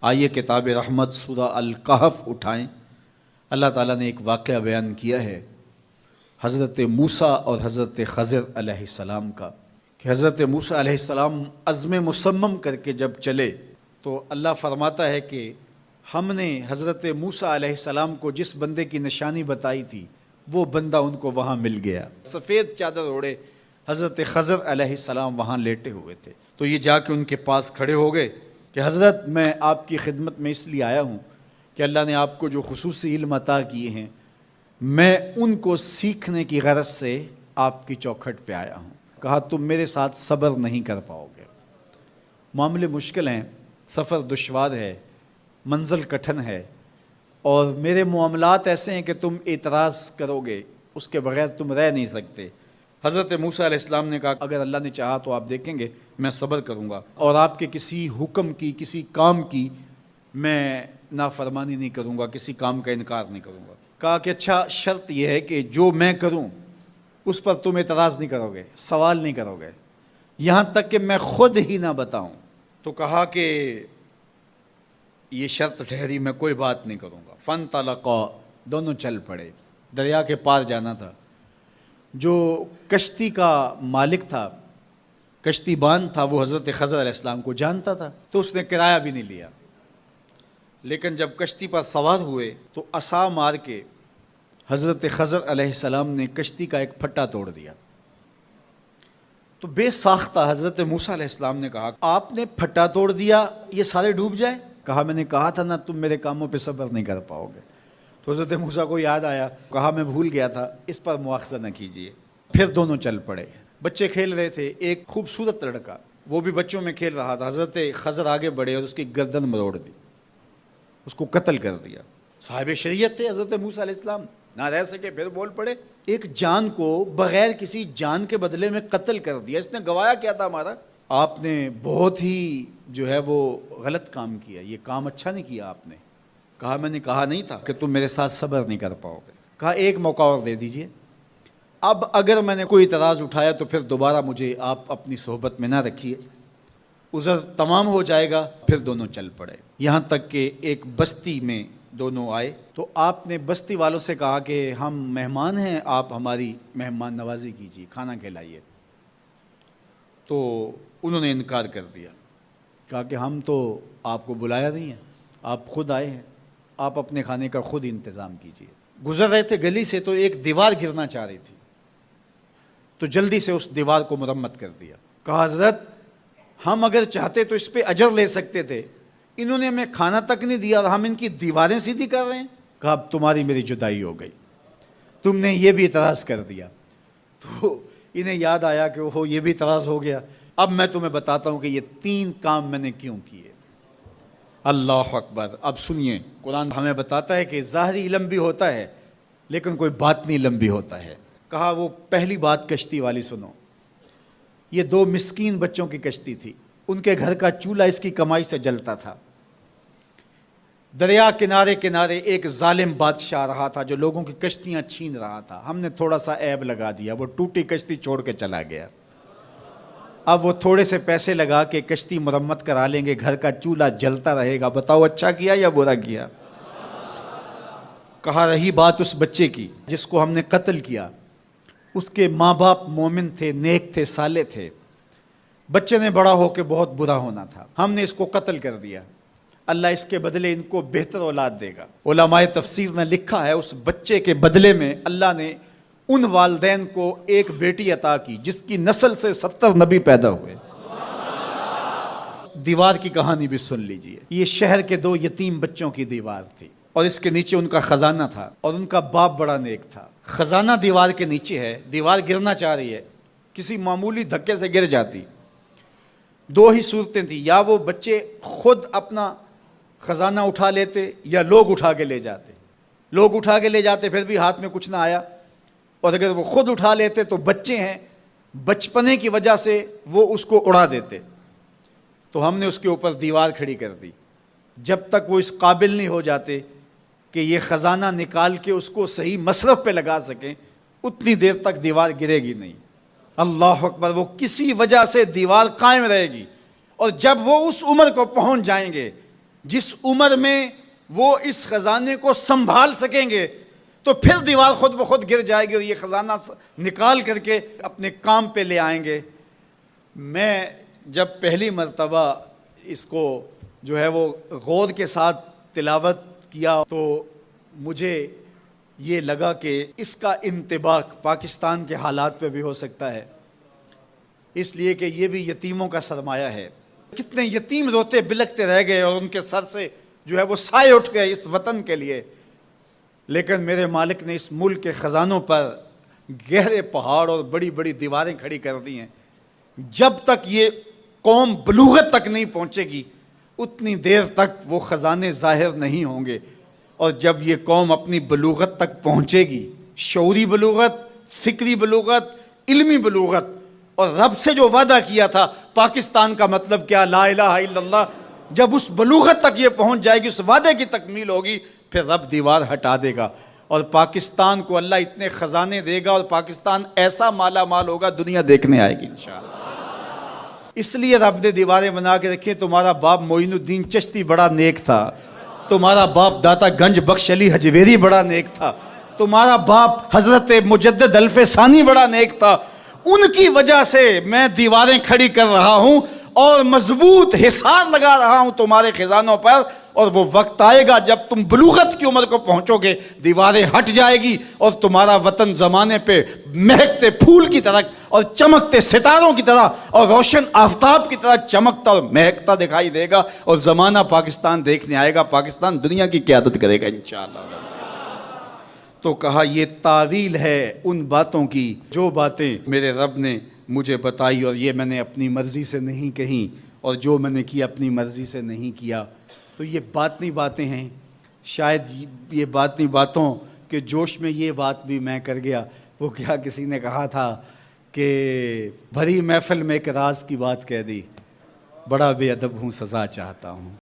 آئیے کتاب رحمت سورہ الکہف اٹھائیں۔ اللہ تعالیٰ نے ایک واقعہ بیان کیا ہے حضرت موسیٰ اور حضرت خضر علیہ السلام کا، کہ حضرت موسیٰ علیہ السلام عزم مصمم کر کے جب چلے تو اللہ فرماتا ہے کہ ہم نے حضرت موسیٰ علیہ السلام کو جس بندے کی نشانی بتائی تھی وہ بندہ ان کو وہاں مل گیا۔ سفید چادر اوڑے حضرت خضر علیہ السلام وہاں لیٹے ہوئے تھے، تو یہ جا کے ان کے پاس کھڑے ہو گئے کہ حضرت میں آپ کی خدمت میں اس لیے آیا ہوں کہ اللہ نے آپ کو جو خصوصی علم عطا کیے ہیں میں ان کو سیکھنے کی غرض سے آپ کی چوکھٹ پہ آیا ہوں۔ کہا تم میرے ساتھ صبر نہیں کر پاؤ گے، معاملے مشکل ہیں، سفر دشوار ہے، منزل کٹھن ہے، اور میرے معاملات ایسے ہیں کہ تم اعتراض کرو گے اس کے بغیر تم رہ نہیں سکتے۔ حضرت موسیٰ علیہ السلام نے کہا اگر اللہ نے چاہا تو آپ دیکھیں گے میں صبر کروں گا اور آپ کے کسی حکم کی کسی کام کی میں نافرمانی نہیں کروں گا، کسی کام کا انکار نہیں کروں گا۔ کہا کہ اچھا شرط یہ ہے کہ جو میں کروں اس پر تم اعتراض نہیں کرو گے، سوال نہیں کرو گے، یہاں تک کہ میں خود ہی نہ بتاؤں۔ تو کہا کہ یہ شرط ٹھہری، میں کوئی بات نہیں کروں گا۔ فانطلقا، دونوں چل پڑے، دریا کے پار جانا تھا۔ جو کشتی کا مالک تھا، کشتی بان تھا، وہ حضرت خضر علیہ السلام کو جانتا تھا تو اس نے کرایہ بھی نہیں لیا، لیکن جب کشتی پر سوار ہوئے تو عصا مار کے حضرت خضر علیہ السلام نے کشتی کا ایک پھٹا توڑ دیا۔ تو بے ساختہ حضرت موسیٰ علیہ السلام نے کہا آپ نے پھٹا توڑ دیا، یہ سارے ڈوب جائے؟ کہا میں نے کہا تھا نا تم میرے کاموں پہ صبر نہیں کر پاؤ گے۔ تو حضرت موسیٰ کو یاد آیا، کہا میں بھول گیا تھا، اس پر مواخذہ نہ کیجیے۔ پھر دونوں چل پڑے، بچے کھیل رہے تھے، ایک خوبصورت لڑکا وہ بھی بچوں میں کھیل رہا تھا۔ حضرت خضر آگے بڑھے اور اس کی گردن مروڑ دی، اس کو قتل کر دیا۔ صاحب شریعت تھے حضرت موسیٰ علیہ السلام، نہ رہ سکے، پھر بول پڑے ایک جان کو بغیر کسی جان کے بدلے میں قتل کر دیا، اس نے گوایا کیا تھا ہمارا؟ آپ نے بہت ہی جو ہے وہ غلط کام کیا، یہ کام اچھا نہیں کیا آپ نے۔ کہا میں نے کہا نہیں تھا کہ تم میرے ساتھ صبر نہیں کر پاؤ گے۔ کہا ایک موقع اور دے دیجئے، اب اگر میں نے کوئی اعتراض اٹھایا تو پھر دوبارہ مجھے آپ اپنی صحبت میں نہ رکھیے، عذر تمام ہو جائے گا۔ پھر دونوں چل پڑے، یہاں تک کہ ایک بستی میں دونوں آئے تو آپ نے بستی والوں سے کہا کہ ہم مہمان ہیں، آپ ہماری مہمان نوازی کیجیے، کھانا کھلائیے۔ تو انہوں نے انکار کر دیا، کہا کہ ہم تو آپ کو بلایا نہیں ہے، آپ خود آئے ہیں، آپ اپنے کھانے کا خود انتظام کیجیے۔ گزر رہے تھے گلی سے تو ایک دیوار گرنا چاہ رہی تھی، تو جلدی سے اس دیوار کو مرمت کر دیا۔ کہا حضرت ہم اگر چاہتے تو اس پہ اجر لے سکتے تھے، انہوں نے ہمیں کھانا تک نہیں دیا اور ہم ان کی دیواریں سیدھی کر رہے ہیں۔ کہا اب تمہاری میری جدائی ہو گئی، تم نے یہ بھی اعتراض کر دیا۔ تو انہیں یاد آیا کہ وہ یہ بھی اعتراض ہو گیا، اب میں تمہیں بتاتا ہوں کہ یہ 3 کام میں نے کیوں کیے۔ اللہ اکبر۔ اب سنیے، قرآن ہمیں بتاتا ہے کہ ظاہری علم بھی ہوتا ہے لیکن کوئی باطنی علم بھی ہوتا ہے۔ کہا وہ پہلی بات کشتی والی سنو، یہ 2 مسکین بچوں کی کشتی تھی، ان کے گھر کا چولہا اس کی کمائی سے جلتا تھا۔ دریا کنارے کنارے ایک ظالم بادشاہ رہا تھا جو لوگوں کی کشتیاں چھین رہا تھا، ہم نے تھوڑا سا عیب لگا دیا، وہ ٹوٹی کشتی چھوڑ کے چلا گیا۔ اب وہ تھوڑے سے پیسے لگا کے کشتی مرمت کرا لیں گے، گھر کا چولہا جلتا رہے گا، بتاؤ اچھا کیا یا برا کیا؟ کہا رہی بات اس بچے کی جس کو ہم نے قتل کیا، اس کے ماں باپ مومن تھے، نیک تھے، صالح تھے، بچے نے بڑا ہو کے بہت برا ہونا تھا، ہم نے اس کو قتل کر دیا، اللہ اس کے بدلے ان کو بہتر اولاد دے گا۔ علماء تفسیر نے لکھا ہے اس بچے کے بدلے میں اللہ نے ان والدین کو ایک بیٹی عطا کی جس کی نسل سے 70 نبی پیدا ہوئے۔ دیوار کی کہانی بھی سن لیجئے، یہ شہر کے 2 یتیم بچوں کی دیوار تھی اور اس کے نیچے ان کا خزانہ تھا اور ان کا باپ بڑا نیک تھا۔ خزانہ دیوار کے نیچے ہے، دیوار گرنا چاہ رہی ہے، کسی معمولی دھکے سے گر جاتی۔ 2 ہی صورتیں تھیں، یا وہ بچے خود اپنا خزانہ اٹھا لیتے یا لوگ اٹھا کے لے جاتے۔ لوگ اٹھا کے لے جاتے پھر بھی ہاتھ میں کچھ نہ آیا، اور اگر وہ خود اٹھا لیتے تو بچے ہیں، بچپنے کی وجہ سے وہ اس کو اڑا دیتے۔ تو ہم نے اس کے اوپر دیوار کھڑی کر دی، جب تک وہ اس قابل نہیں ہو جاتے کہ یہ خزانہ نکال کے اس کو صحیح مصرف پہ لگا سکیں، اتنی دیر تک دیوار گرے گی نہیں۔ اللہ اکبر۔ وہ کسی وجہ سے دیوار قائم رہے گی، اور جب وہ اس عمر کو پہنچ جائیں گے جس عمر میں وہ اس خزانے کو سنبھال سکیں گے تو پھر دیوار خود بخود گر جائے گی اور یہ خزانہ نکال کر کے اپنے کام پہ لے آئیں گے۔ میں جب پہلی مرتبہ اس کو جو ہے وہ غور کے ساتھ تلاوت کیا تو مجھے یہ لگا کہ اس کا انطباق پاکستان کے حالات پہ بھی ہو سکتا ہے، اس لیے کہ یہ بھی یتیموں کا سرمایہ ہے۔ کتنے یتیم روتے بلکتے رہ گئے اور ان کے سر سے جو ہے وہ سائے اٹھ گئے اس وطن کے لیے، لیکن میرے مالک نے اس ملک کے خزانوں پر گہرے پہاڑ اور بڑی بڑی دیواریں کھڑی کر دی ہیں۔ جب تک یہ قوم بلوغت تک نہیں پہنچے گی اتنی دیر تک وہ خزانے ظاہر نہیں ہوں گے، اور جب یہ قوم اپنی بلوغت تک پہنچے گی، شعوری بلوغت، فکری بلوغت، علمی بلوغت، اور رب سے جو وعدہ کیا تھا پاکستان کا مطلب کیا، لا الہ الا اللہ، جب اس بلوغت تک یہ پہنچ جائے گی، اس وعدے کی تکمیل ہوگی، پھر رب دیوار ہٹا دے گا اور پاکستان کو اللہ اتنے خزانے دے گا اور پاکستان ایسا مالا مال ہوگا دنیا دیکھنے آئے گی انشاءاللہ۔ اس لیے رب نے دیواریں بنا کے رکھی۔ تمہارا باپ معین الدین چشتی بڑا نیک تھا، تمہارا باپ داتا گنج بخش علی حجویری بڑا نیک تھا، تمہارا باپ حضرت مجدد الف ثانی بڑا نیک تھا، ان کی وجہ سے میں دیواریں کھڑی کر رہا ہوں اور مضبوط حصار لگا رہا ہوں تمہارے خزانوں پر، اور وہ وقت آئے گا جب تم بلوغت کی عمر کو پہنچو گے دیواریں ہٹ جائے گی اور تمہارا وطن زمانے پہ مہکتے پھول کی طرح اور چمکتے ستاروں کی طرح اور روشن آفتاب کی طرح چمکتا اور مہکتا دکھائی دے گا، اور زمانہ پاکستان دیکھنے آئے گا، پاکستان دنیا کی قیادت کرے گا انشاءاللہ۔ تو کہا یہ تعویل ہے ان باتوں کی جو باتیں میرے رب نے مجھے بتائی اور یہ میں نے اپنی مرضی سے نہیں کہیں، اور جو میں نے کیا اپنی مرضی سے نہیں کیا۔ تو یہ باطنی باتیں ہیں، شاید یہ باطنی باتوں کے جوش میں یہ بات بھی میں کر گیا۔ وہ کیا کسی نے کہا تھا کہ بھری محفل میں ایک راز کی بات کہہ دی، بڑا بے ادب ہوں سزا چاہتا ہوں۔